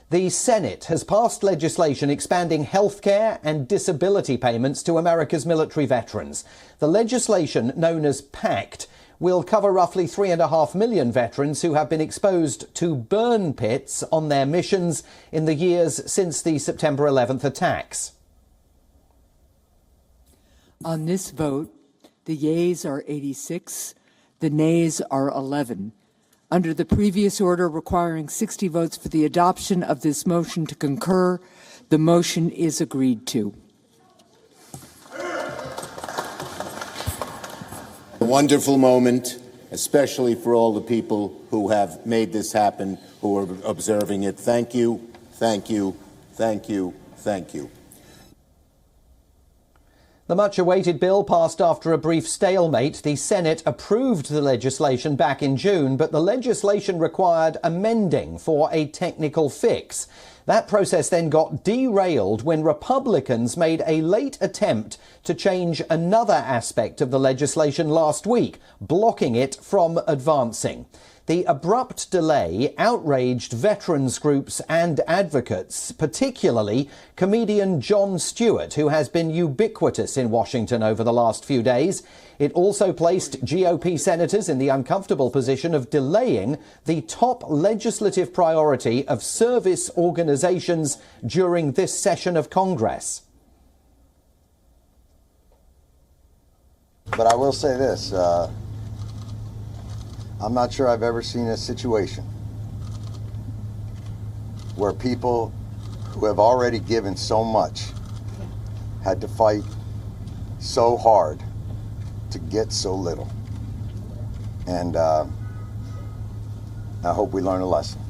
The Senate has passed legislation expanding healthcare and disability payments to America's military veterans. The legislation, known as pact, will cover roughly 3.5 million veterans who have been exposed to burn pits on their missions in the years since the September 11th attacks. On this vote, the yeas are 86, the nays are 11. Under the previous order requiring 60 votes for the adoption of this motion to concur, the motion is agreed to. A wonderful moment, especially for all the people who have made this happen, who are observing it. Thank you, thank you, thank you, thank you. The much-awaited bill passed after a brief stalemate. The Senate approved the legislation back in June, but the legislation required amending for a technical fix. That process then got derailed when Republicans made a late attempt to change another aspect of the legislation last week, blocking it from advancing. The abrupt delay outraged veterans groups and advocates, particularly comedian Jon Stewart, who has been ubiquitous in Washington over the last few days. It also placed GOP senators in the uncomfortable position of delaying the top legislative priority of service organizations during this session of Congress. But I will say this. I'm not sure I've ever seen a situation where people who have already given so much had to fight so hard to get so little. And I hope we learn a lesson.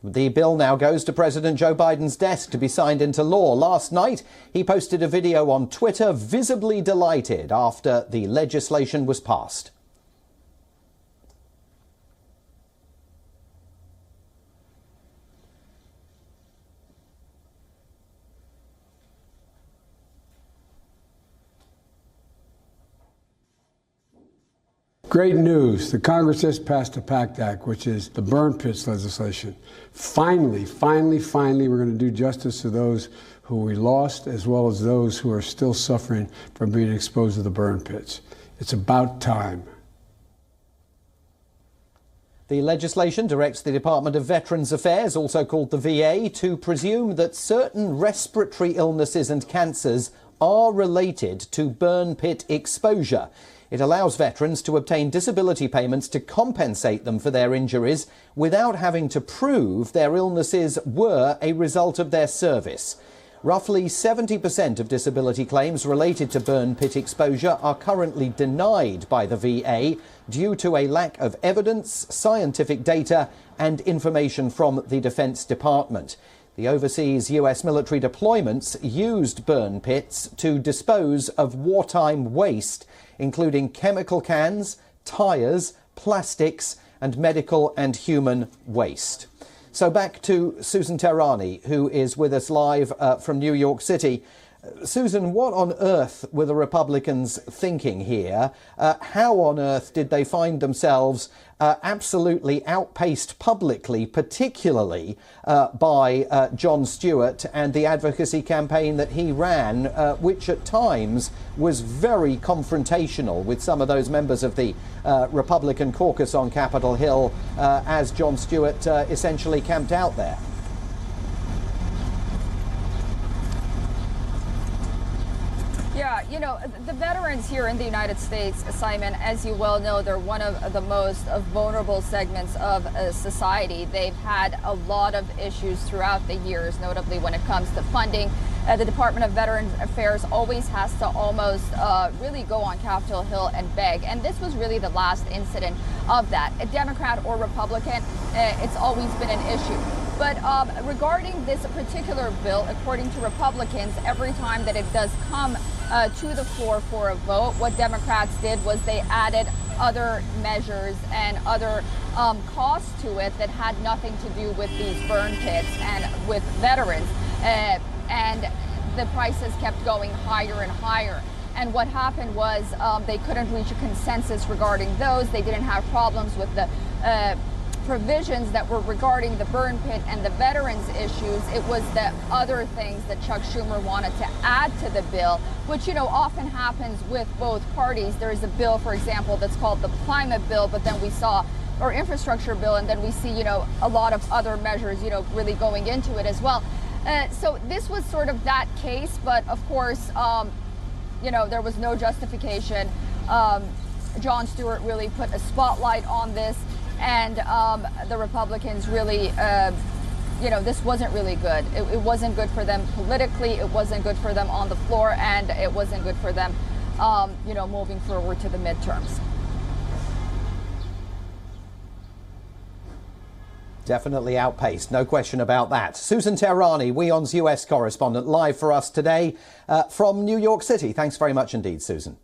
The bill now goes to President Joe Biden's desk to be signed into law. Last night, he posted a video on Twitter, visibly delighted after the legislation was passed. Great news. The Congress just passed the PACT Act, which is the burn pits legislation. Finally, we're going to do justice to those who we lost, as well as those who are still suffering from being exposed to the burn pits. It's about time. The legislation directs the Department of Veterans Affairs, also called the VA, to presume that certain respiratory illnesses and cancers are related to burn pit exposure. It allows veterans to obtain disability payments to compensate them for their injuries without having to prove their illnesses were a result of their service. Roughly 70% of disability claims related to burn pit exposure are currently denied by the VA due to a lack of evidence, scientific data and information from the Defense Department. The overseas US military deployments used burn pits to dispose of wartime waste, including chemical cans, tyres, plastics and medical and human waste. So back to Susan Tehrani, who is with us live from New York City. Susan, what on earth were the Republicans thinking here? How on earth did they find themselves absolutely outpaced publicly, particularly by Jon Stewart and the advocacy campaign that he ran, which at times was very confrontational with some of those members of the Republican caucus on Capitol Hill as Jon Stewart essentially camped out there? Yeah, you know, the veterans here in the United States, Simon, as you well know, they're one of the most vulnerable segments of society. They've had a lot of issues throughout the years, notably when it comes to funding. The Department of Veterans Affairs always has to almost really go on Capitol Hill and beg. And this was really the last incident of that. A Democrat or Republican, it's always been an issue. But regarding this particular bill, according to Republicans, every time that it does come to the floor for a vote, what Democrats did was they added other measures and other costs to it that had nothing to do with these burn pits and with veterans. And the prices kept going higher and higher. And what happened was they couldn't reach a consensus regarding those. They didn't have problems with the provisions that were regarding the burn pit and the veterans issues. It was the other things that Chuck Schumer wanted to add to the bill, which, you know, often happens with both parties. There is a bill, for example, that's called the climate bill, but then we saw, or infrastructure bill, and then we see, you know, a lot of other measures, you know, really going into it as well. So this was sort of that case, but of course, you know, there was no justification. Jon Stewart really put a spotlight on this, and the Republicans really, you know, this wasn't really good. It wasn't good for them politically, it wasn't good for them on the floor, and it wasn't good for them, you know, moving forward to the midterms. Definitely outpaced, no question about that. Susan Tehrani, WION's US correspondent, live for us today from New York City. Thanks very much indeed, Susan.